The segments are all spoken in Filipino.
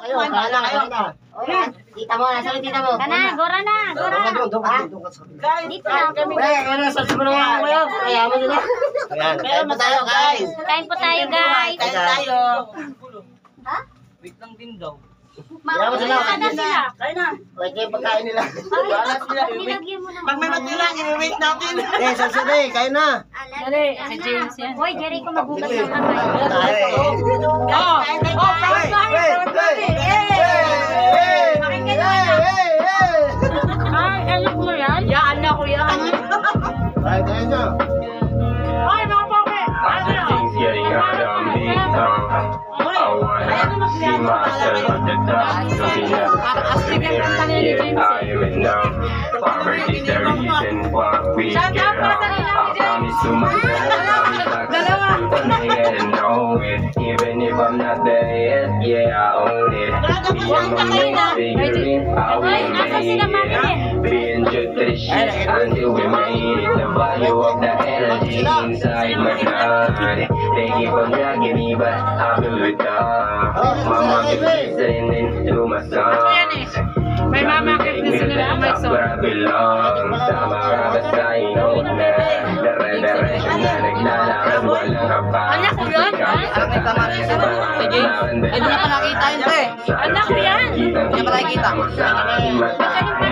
kayo. Tita mo, nasa yung tita mo. Kana, gora na, gora. Dito na. Ano, sa siguro nga kayo. Kaya mo nila. Ayan, kain po tayo, guys. Kain po tayo, guys. Kain tayo. Ha? Wait lang din daw. Kaya mo sila. Kada sila. Kain na. Wait kayo pagkain nila. Wala sila. Nilagyan mo na. Pag may matila, i-wait natin. Eh, sasabi, kain na. Dali, si James yan. Hoy, Jerry ko magugas ng kamay. Ay, anak mo yan? Ya, anak ko yan. Ay, kain na. Ay, mga poke. Everything's getting harder on me. I wanna see myself at the top, looking at the mirror. I even know poverty's the reason why we get up. I promise to myself I'll be successful one day and know it. Even if I'm not there yet, yeah, I own it. Me and my mates figuring how we made it. Being true to the shit until we made it. The value of the energy inside my blood. They keep on dragging me, but I will return. My mom is listening to my songs. May mama kit na sila ang may song. Where I belong. Sama ka basta inoon na. Dire-diretsion na naglalakad. Walang kapag. Anak ko yun? Parang may tama rin siya. Sige. Hindi niya pa nakita yun, te. Anak ko yan. Hindi niya pa nakikita.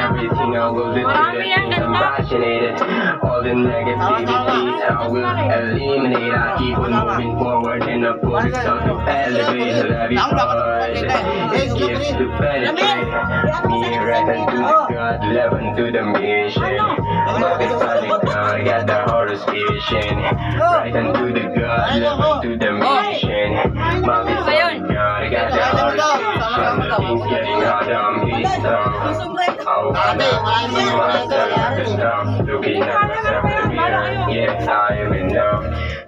Everything I will do today I'm passionate. All the negativities I will eliminate. I keep on moving forward and I push myself to elevate. Love you hard. It gives to penetrate. Me right into the God, love into the mission. Love is solid God, got the horror station. Right into the God, love into the mission. Love is solid God, got the horror station. Things getting harder on me, so I wanna see myself at the top, looking at myself in the mirror. Yeah, I am enough.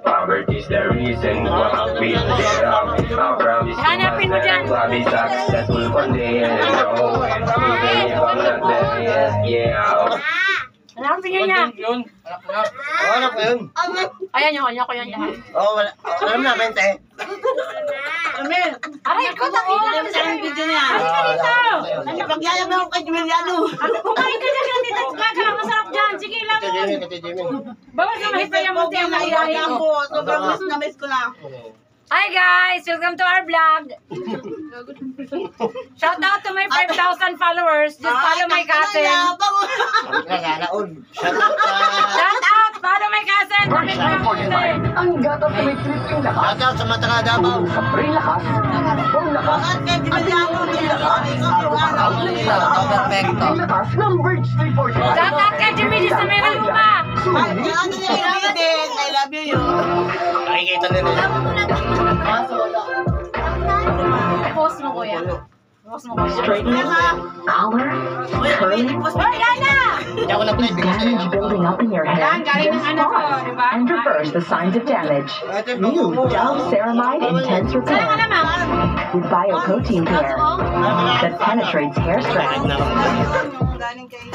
Poverty's the reason why we get up. I promise myself I'll be successful one day and I know it. Even if I'm not there yet, yeah, I'll Anak, tingin niya. Oo, anak ko yun. Ayan yung kanya ko yan lahat. Oo, wala. Alam na, 20. Amir, Aray ko, takot hindi naman sa yung video niya. Pagyayab ako kay Jimiliano. Kumain ka dyan, dito. Kaka, masarap dyan. Sige lang. Kati Jimmy. Bawas na mahit pa yung munti ang mailahin. Sobrang miss na miss ko na. Hi guys! Welcome to our vlog. Shout out to my 5,000 followers. Just follow my cousin. Nagalaon. Shout out! Follow my cousin. Ang gatap na may tripling lakas. Shout out sa mga taga Davao. Sabrina lakas. Ang lakas. Bakit kay Jimiliano? Perfecto. Ang lakas ng Bridge 340. Shout out kay Jimmy sa may Luma. Ay, ano niya yung reading? I love you yun. Nakikita nila yun. Post mo kuya. Post mo kuya. Straightening, color, curling, Hindi ako na-play. damage building up in your Yan, head. galing ng anak ko, di ba? And reverse the signs of damage. Ito yung pag-umo. Dove Ceramide Intense Saan ka Repair naman? with Biocoatine Care that penetrates hair strands. Galing kay